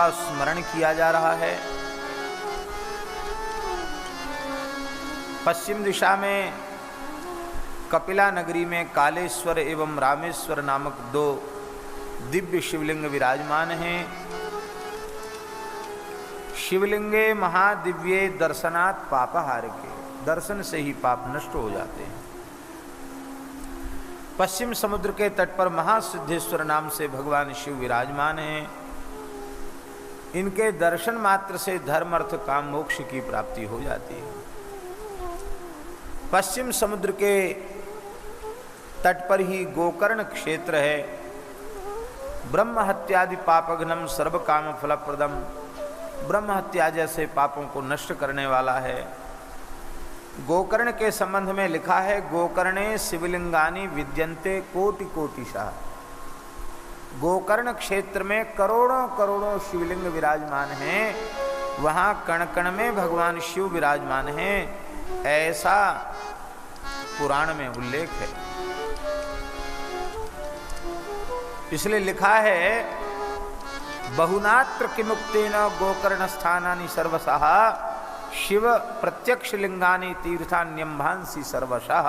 का स्मरण किया जा रहा है। पश्चिम दिशा में कपिला नगरी में कालेश्वर एवं रामेश्वर नामक 2 दिव्य शिवलिंग विराजमान हैं। शिवलिंगे महादिव्ये दर्शनात् पापहार के, दर्शन से ही पाप नष्ट हो जाते हैं। पश्चिम समुद्र के तट पर महासिद्धेश्वर नाम से भगवान शिव विराजमान हैं। इनके दर्शन मात्र से धर्म अर्थ काम मोक्ष की प्राप्ति हो जाती है। पश्चिम समुद्र के तट पर ही गोकर्ण क्षेत्र है। ब्रह्म हत्यादि पापघ्नम सर्व काम फलप्रदम, ब्रह्म हत्या जैसे पापों को नष्ट करने वाला है। गोकर्ण के संबंध में लिखा है, गोकर्णे शिवलिंगानि विद्यन्ते कोटि कोटिशः। गोकर्ण क्षेत्र में करोड़ों करोड़ों शिवलिंग विराजमान हैं। वहाँ कण कण में भगवान शिव विराजमान हैं, ऐसा पुराण में उल्लेख है। इसलिए लिखा है, बहुनात्र किमुक्तेन गोकर्ण स्थानानि सर्वशः शिव प्रत्यक्ष लिंगानि तीर्थान्यंभांसि सर्वशः।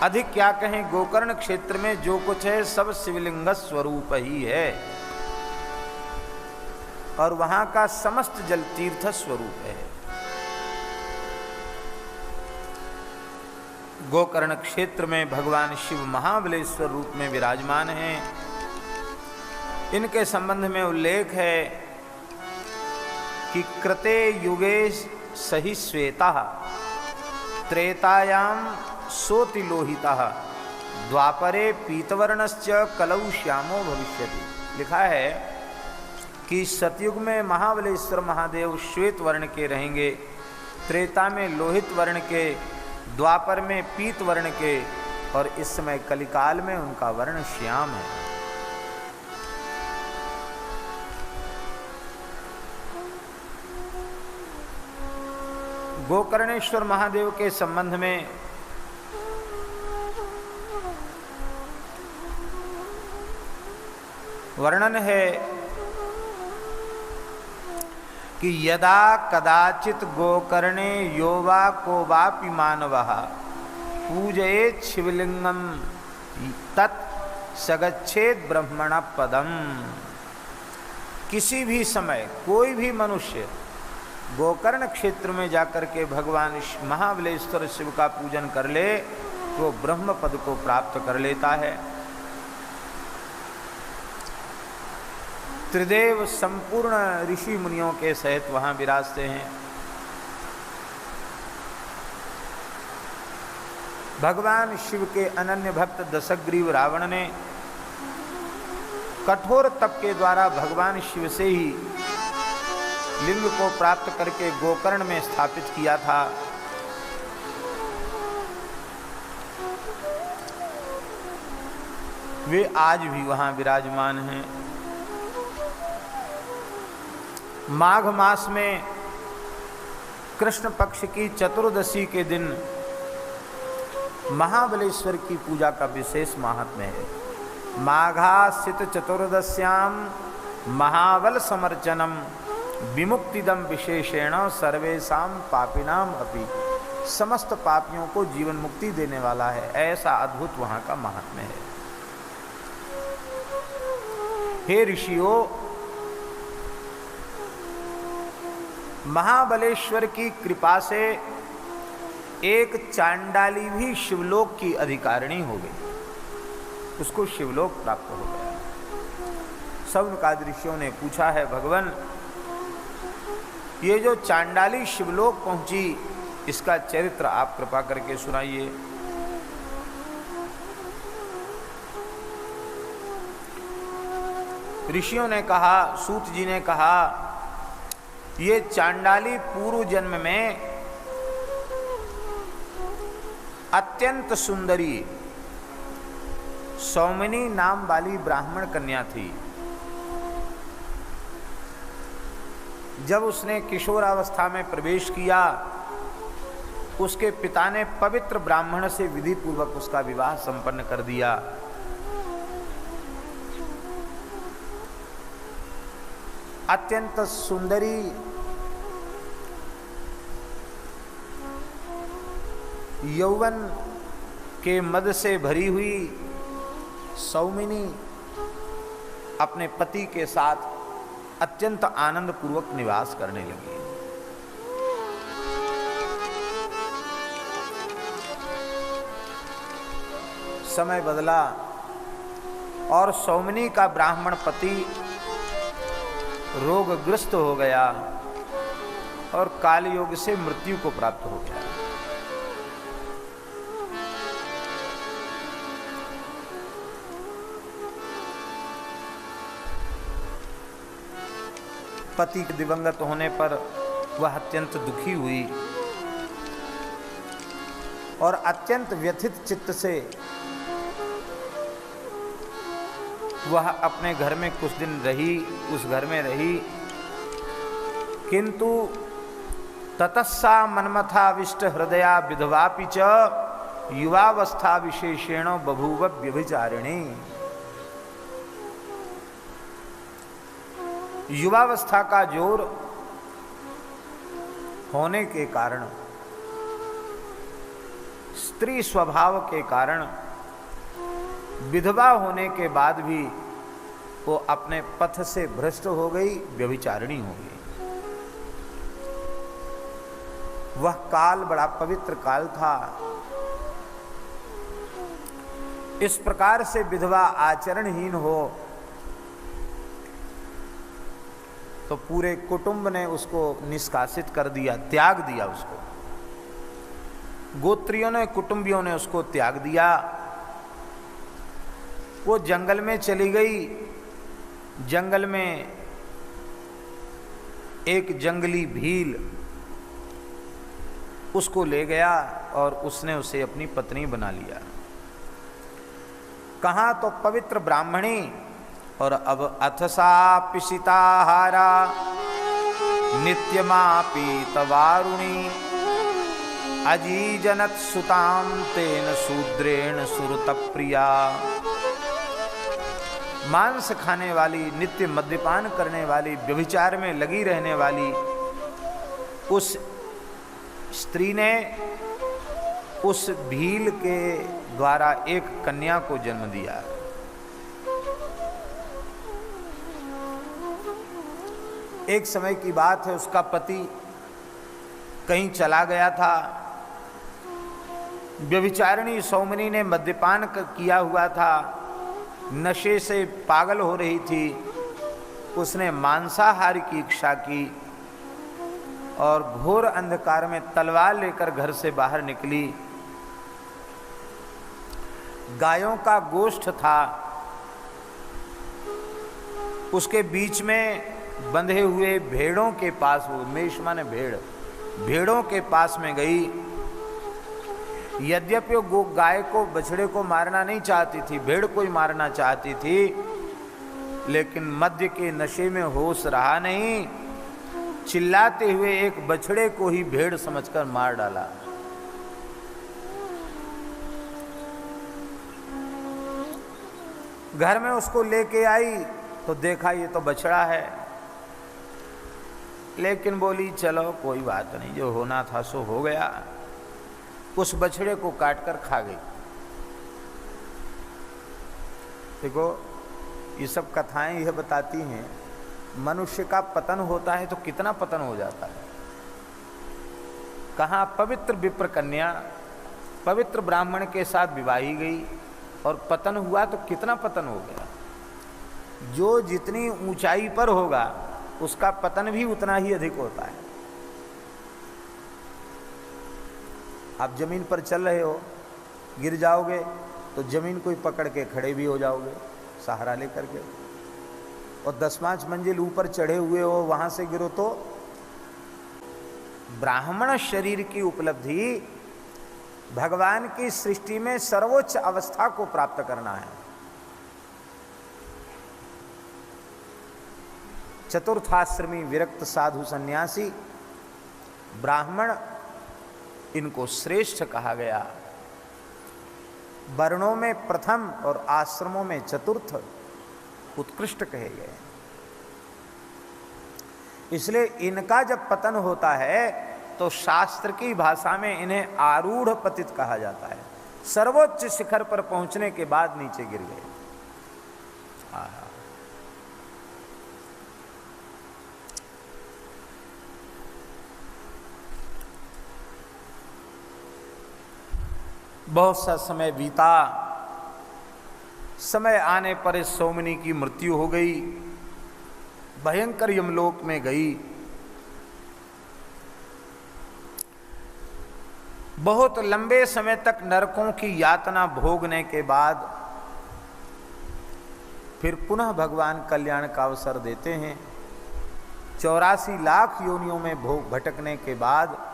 अधिक क्या कहें, गोकर्ण क्षेत्र में जो कुछ है सब शिवलिंग स्वरूप ही है और वहां का समस्त जल तीर्थ स्वरूप है। गोकर्ण क्षेत्र में भगवान शिव महाबलेश्वर रूप में विराजमान हैं। इनके संबंध में उल्लेख है कि कृते युगे सही श्वेता त्रेतायाम सोतिलोहितः द्वापरे पीतवर्णश्च कलौ श्यामो भविष्यति। लिखा है कि सतयुग में महाबलेश्वर महादेव श्वेत वर्ण के रहेंगे, त्रेता में लोहित वर्ण के, द्वापर में पीत वर्ण के और इस समय कलिकाल में उनका वर्ण श्याम है। गोकर्णेश्वर महादेव के संबंध में वर्णन है कि यदा कदाचित गोकर्णे यो वा को वापि मानवः पूजयेत् शिवलिंगम तत् सगच्छेत् ब्रह्मण पदम। किसी भी समय कोई भी मनुष्य गोकर्ण क्षेत्र में जाकर के भगवान महाबलेश्वर शिव का पूजन कर ले तो ब्रह्म पद को प्राप्त कर लेता है। त्रिदेव संपूर्ण ऋषि मुनियों के सहित वहां विराजते हैं। भगवान शिव के अनन्य भक्त दशग्रीव रावण ने कठोर तप के द्वारा भगवान शिव से ही लिंग को प्राप्त करके गोकर्ण में स्थापित किया था। वे आज भी वहां विराजमान हैं। माघ मास में कृष्ण पक्ष की चतुर्दशी के दिन महाबलेश्वर की पूजा का विशेष महात्म्य है। माघासित चतुर्दश्याम महाबल समर्चनम विमुक्तिदम विशेषेण सर्वेषाम पापिनाम अपि। समस्त पापियों को जीवन मुक्ति देने वाला है, ऐसा अद्भुत वहां का महात्म्य है। हे ऋषियों, महाबलेश्वर की कृपा से एक चांडाली भी शिवलोक की अधिकारिणी हो गई, उसको शिवलोक प्राप्त हो गया। सौनकादि ऋषियों ने पूछा है, भगवान ये जो चांडाली शिवलोक पहुंची इसका चरित्र आप कृपा करके सुनाइए। ऋषियों ने कहा, सूत जी ने कहा, ये चांडाली पूर्व जन्म में अत्यंत सुंदरी सौमिनी नाम वाली ब्राह्मण कन्या थी। जब उसने किशोरावस्था में प्रवेश किया, उसके पिता ने पवित्र ब्राह्मण से विधि पूर्वक उसका विवाह संपन्न कर दिया। अत्यंत सुंदरी यौवन के मद से भरी हुई सौमिनी अपने पति के साथ अत्यंत आनंद पूर्वक निवास करने लगी। समय बदला और सौमिनी का ब्राह्मण पति रोगग्रस्त हो गया और कालयोग से मृत्यु को प्राप्त हो गया। पति के दिवंगत होने पर वह अत्यंत दुखी हुई और अत्यंत व्यथित चित्त से वह अपने घर में कुछ दिन रही, उस घर में रही, किंतु ततस्सा मन्मथाविष्ट हृदया विधवापि च युवावस्था विशेषेण बभूव व्यभिचारिणी। युवावस्था का जोर होने के कारण, स्त्री स्वभाव के कारण, विधवा होने के बाद भी वो अपने पथ से भ्रष्ट हो गई, व्यभिचारिणी हो गई। वह काल बड़ा पवित्र काल था। इस प्रकार से विधवा आचरणहीन हो तो पूरे कुटुंब ने उसको निष्कासित कर दिया, त्याग दिया उसको। गोत्रियों ने, कुटुंबियों ने उसको त्याग दिया। वो जंगल में चली गई। जंगल में एक जंगली भील उसको ले गया और उसने उसे अपनी पत्नी बना लिया। कहाँ तो पवित्र ब्राह्मणी, और अब अथसा पिशिताहारा नित्यमापीत वारुणी अजीजनत सुताम तेन शूद्रेण सुरत प्रिया। मांस खाने वाली, नित्य मद्यपान करने वाली, व्यभिचार में लगी रहने वाली उस स्त्री ने उस भील के द्वारा एक कन्या को जन्म दिया। एक समय की बात है, उसका पति कहीं चला गया था। व्यभिचारिणी सौमिनी ने मद्यपान किया हुआ था, नशे से पागल हो रही थी। उसने मांसाहार की इच्छा की और घोर अंधकार में तलवार लेकर घर से बाहर निकली। गायों का गोश्त था, उसके बीच में बंधे हुए भेड़ों के पास, वो मेष माने भेड़, भेड़ों के पास में गई। यद्यपि वो गाय को, बछड़े को मारना नहीं चाहती थी, भेड़ को ही मारना चाहती थी, लेकिन मद्य के नशे में होश रहा नहीं। चिल्लाते हुए एक बछड़े को ही भेड़ समझकर मार डाला। घर में उसको लेके आई तो देखा ये तो बछड़ा है, लेकिन बोली चलो कोई बात नहीं, जो होना था सो हो गया। उस बछड़े को काटकर खा गई। देखो, ये सब कथाएं यह बताती हैं मनुष्य का पतन होता है तो कितना पतन हो जाता है। कहाँ पवित्र विप्र कन्या पवित्र ब्राह्मण के साथ विवाही गई और पतन हुआ तो कितना पतन हो गया। जो जितनी ऊंचाई पर होगा उसका पतन भी उतना ही अधिक होता है। आप जमीन पर चल रहे हो, गिर जाओगे तो जमीन को ही पकड़ के खड़े भी हो जाओगे सहारा लेकर के, और 10-5 मंजिल ऊपर चढ़े हुए हो, वहां से गिरो तो। ब्राह्मण शरीर की उपलब्धि भगवान की सृष्टि में सर्वोच्च अवस्था को प्राप्त करना है। चतुर्थाश्रमी विरक्त साधु सन्यासी ब्राह्मण, इनको श्रेष्ठ कहा गया। वर्णों में प्रथम और आश्रमों में चतुर्थ उत्कृष्ट कहे गए। इसलिए इनका जब पतन होता है तो शास्त्र की भाषा में इन्हें आरूढ़ पतित कहा जाता है। सर्वोच्च शिखर पर पहुंचने के बाद नीचे गिर गए। बहुत सा समय बीता। समय आने पर इस सोमनी की मृत्यु हो गई, भयंकर यमलोक में गई। बहुत लंबे समय तक नरकों की यातना भोगने के बाद फिर पुनः भगवान कल्याण का अवसर देते हैं। 84 लाख योनियों में भोग भटकने के बाद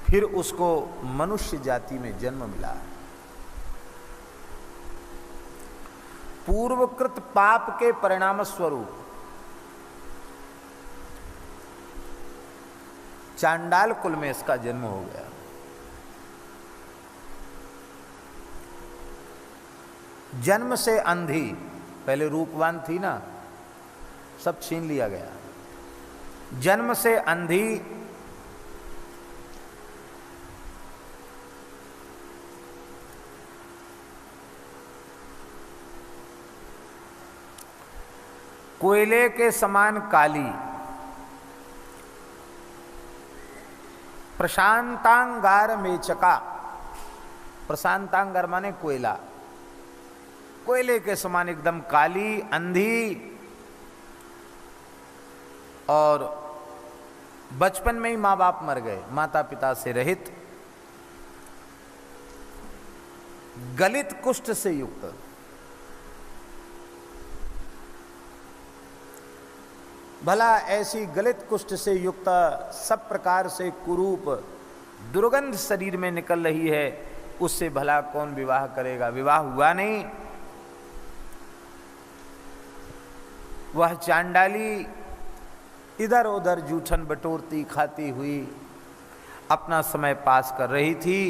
फिर उसको मनुष्य जाति में जन्म मिला। पूर्वकृत पाप के परिणाम स्वरूप चांडाल कुल में इसका जन्म हो गया। जन्म से अंधी, पहले रूपवान थी ना, सब छीन लिया गया। जन्म से अंधी, कोयले के समान काली, प्रशांतांगार मेचका। प्रशांतांगार माने कोयला, कोयले के समान एकदम काली, अंधी, और बचपन में ही माँ बाप मर गए, माता पिता से रहित, गलित कुष्ठ से युक्त। भला ऐसी गलित कुष्ठ से युक्त, सब प्रकार से कुरूप दुर्गंध शरीर में निकल रही है, उससे भला कौन विवाह करेगा? विवाह हुआ नहीं। वह चांडाली इधर उधर जूठन बटोरती खाती हुई अपना समय पास कर रही थी।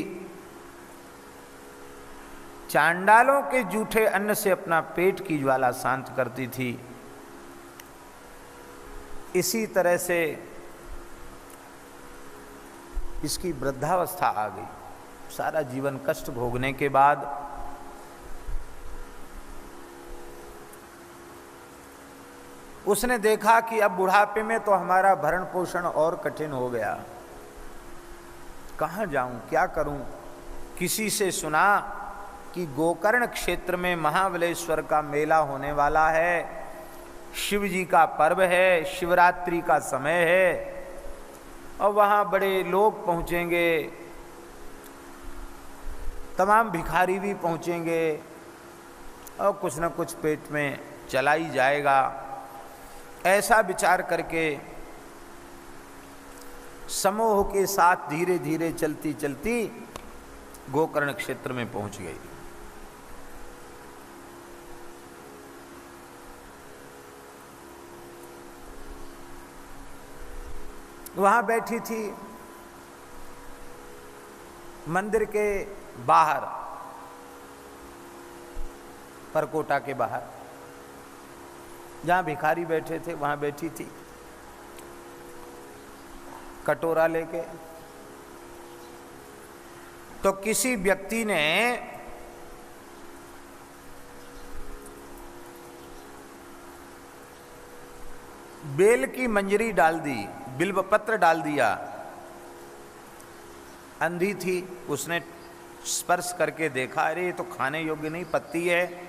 चांडालों के जूठे अन्न से अपना पेट की ज्वाला शांत करती थी। इसी तरह से इसकी वृद्धावस्था आ गई। सारा जीवन कष्ट भोगने के बाद उसने देखा कि अब बुढ़ापे में तो हमारा भरण पोषण और कठिन हो गया, कहाँ जाऊं, क्या करूं? किसी से सुना कि गोकर्ण क्षेत्र में महाबलेश्वर का मेला होने वाला है, शिव जी का पर्व है, शिवरात्रि का समय है, और वहाँ बड़े लोग पहुँचेंगे, तमाम भिखारी भी पहुँचेंगे, और कुछ न कुछ पेट में चला ही जाएगा। ऐसा विचार करके समूह के साथ धीरे धीरे चलती चलती गोकर्ण क्षेत्र में पहुँच गई। वहाँ बैठी थी मंदिर के बाहर, परकोटा के बाहर, जहाँ भिखारी बैठे थे वहाँ बैठी थी, कटोरा लेके। तो किसी व्यक्ति ने बेल की मंजरी डाल दी, बिल्व पत्र डाल दिया। अंधी थी, उसने स्पर्श करके देखा, अरे ये तो खाने योग्य नहीं पत्ती है।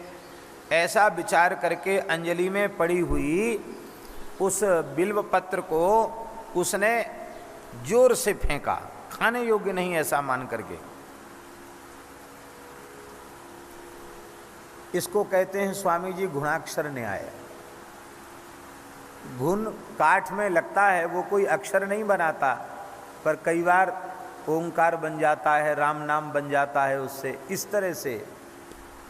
ऐसा विचार करके अंजलि में पड़ी हुई उस बिल्व पत्र को उसने जोर से फेंका, खाने योग्य नहीं ऐसा मान करके। इसको कहते हैं स्वामी जी गुणाक्षर न्याय। घुन काठ में लगता है, वो कोई अक्षर नहीं बनाता, पर कई बार ओंकार बन जाता है, राम नाम बन जाता है उससे। इस तरह से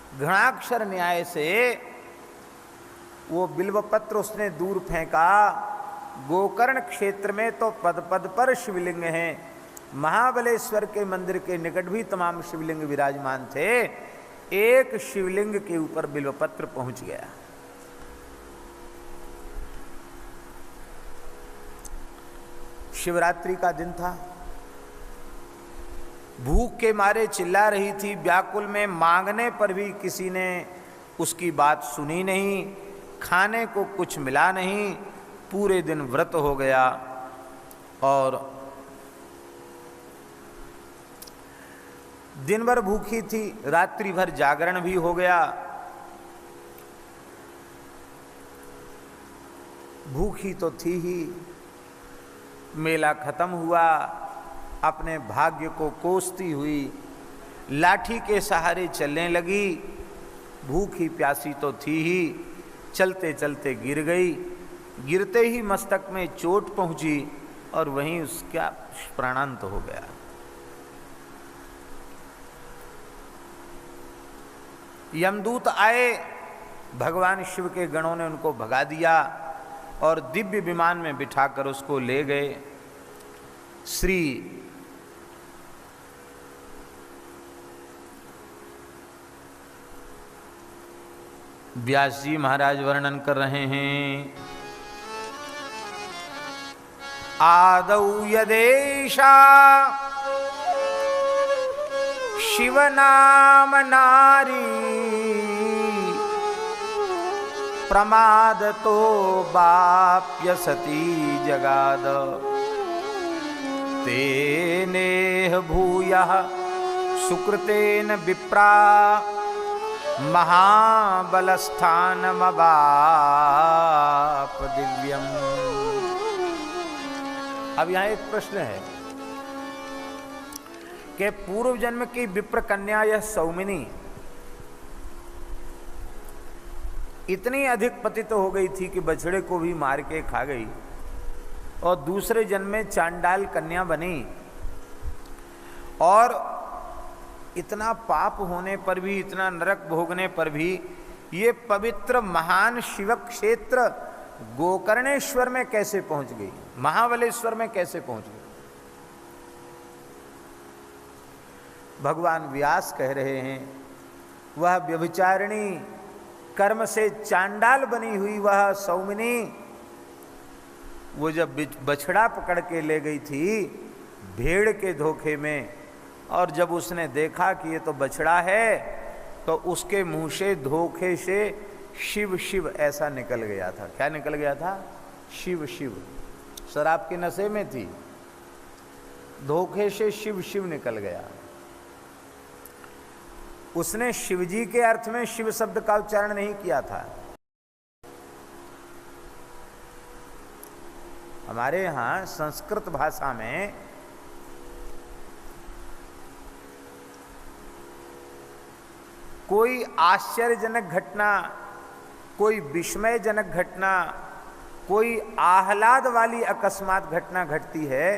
घृणाक्षर न्याय से वो बिल्वपत्र उसने दूर फेंका। गोकर्ण क्षेत्र में तो पद पद पर शिवलिंग हैं, महाबलेश्वर के मंदिर के निकट भी तमाम शिवलिंग विराजमान थे। एक शिवलिंग के ऊपर बिल्वपत्र पहुंच गया। शिवरात्रि का दिन था। भूख के मारे चिल्ला रही थी, व्याकुल में, मांगने पर भी किसी ने उसकी बात सुनी नहीं, खाने को कुछ मिला नहीं। पूरे दिन व्रत हो गया और दिन भर भूखी थी, रात्रि भर जागरण भी हो गया। भूखी तो थी ही। मेला खत्म हुआ, अपने भाग्य को कोसती हुई लाठी के सहारे चलने लगी। भूखी प्यासी तो थी ही, चलते चलते गिर गई। गिरते ही मस्तक में चोट पहुंची और वहीं उसका प्राणांत हो गया। यमदूत आए, भगवान शिव के गणों ने उनको भगा दिया और दिव्य विमान में बिठाकर उसको ले गए। श्री व्यास जी महाराज वर्णन कर रहे हैं, आदौ यदेशा शिव नाम नारी प्रमाद तो बाप्य सती जगाद तेनेह भूयः सुकृतेन विप्रा महाबलस्थानमवाप दिव्यम। अब यहाँ एक प्रश्न है कि पूर्व जन्म की विप्र कन्या यह सौमिनी इतनी अधिक पतित हो गई थी कि बछड़े को भी मार के खा गई और दूसरे जन्म में चांडाल कन्या बनी। और इतना पाप होने पर भी, इतना नरक भोगने पर भी ये पवित्र महान शिव क्षेत्र गोकर्णेश्वर में कैसे पहुंच गई, महाबलेश्वर में कैसे पहुंच गई। भगवान व्यास कह रहे हैं, वह व्यभिचारिणी कर्म से चांडाल बनी हुई वह सौमिनी, वो जब बछड़ा पकड़ के ले गई थी भेड़ के धोखे में, और जब उसने देखा कि ये तो बछड़ा है, तो उसके मुंह से धोखे से शिव शिव ऐसा निकल गया था। क्या निकल गया था? शिव शिव। शराब के नशे में थी, धोखे से शिव शिव निकल गया। उसने शिवजी के अर्थ में शिव शब्द का उच्चारण नहीं किया था। हमारे यहां संस्कृत भाषा में कोई आश्चर्यजनक घटना, कोई विस्मयजनक घटना, कोई आह्लाद वाली अकस्मात घटना घटती है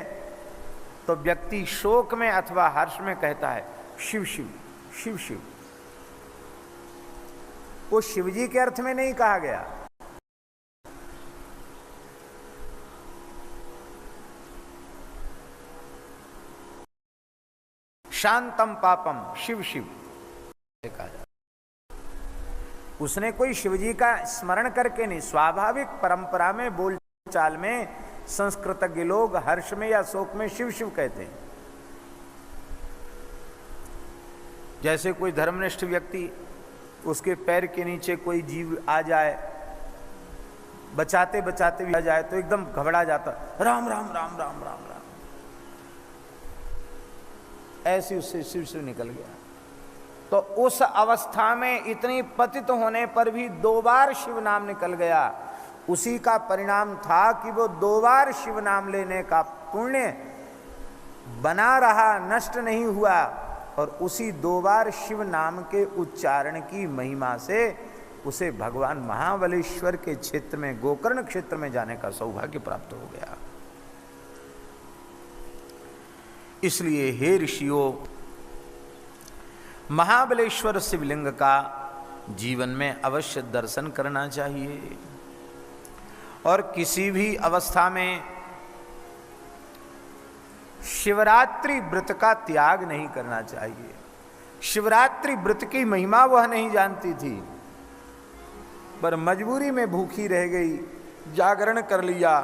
तो व्यक्ति शोक में अथवा हर्ष में कहता है शिव शिव शिव शिव। वो शिवजी के अर्थ में नहीं कहा गया। शांतम पापम शिव शिव कहा जाता। उसने कोई शिवजी का स्मरण करके नहीं, स्वाभाविक परंपरा में, बोलचाल में संस्कृतज्ञ लोग हर्ष में या शोक में शिव शिव कहते हैं। जैसे कोई धर्मनिष्ठ व्यक्ति, उसके पैर के नीचे कोई जीव आ जाए, बचाते बचाते भी आ जाए तो एकदम घबरा जाता, राम राम राम राम राम राम, ऐसे उससे शिव शिव निकल गया। तो उस अवस्था में इतनी पतित होने पर भी 2 बार शिव नाम निकल गया। उसी का परिणाम था कि वो 2 बार शिव नाम लेने का पुण्य बना रहा, नष्ट नहीं हुआ। और उसी 2 बार शिव नाम के उच्चारण की महिमा से उसे भगवान महाबलेश्वर के क्षेत्र में, गोकर्ण क्षेत्र में जाने का सौभाग्य प्राप्त हो गया। इसलिए हे ऋषियों, महाबलेश्वर शिवलिंग का जीवन में अवश्य दर्शन करना चाहिए और किसी भी अवस्था में शिवरात्रि व्रत का त्याग नहीं करना चाहिए। शिवरात्रि व्रत की महिमा वह नहीं जानती थी, पर मजबूरी में भूखी रह गई, जागरण कर लिया,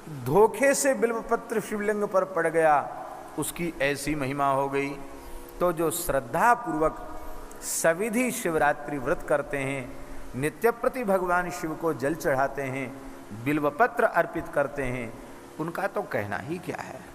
धोखे से बिल्वपत्र शिवलिंग पर पड़ गया, उसकी ऐसी महिमा हो गई। तो जो श्रद्धा पूर्वक सविधि शिवरात्रि व्रत करते हैं, नित्य प्रति भगवान शिव को जल चढ़ाते हैं, बिल्वपत्र अर्पित करते हैं, उनका तो कहना ही क्या है।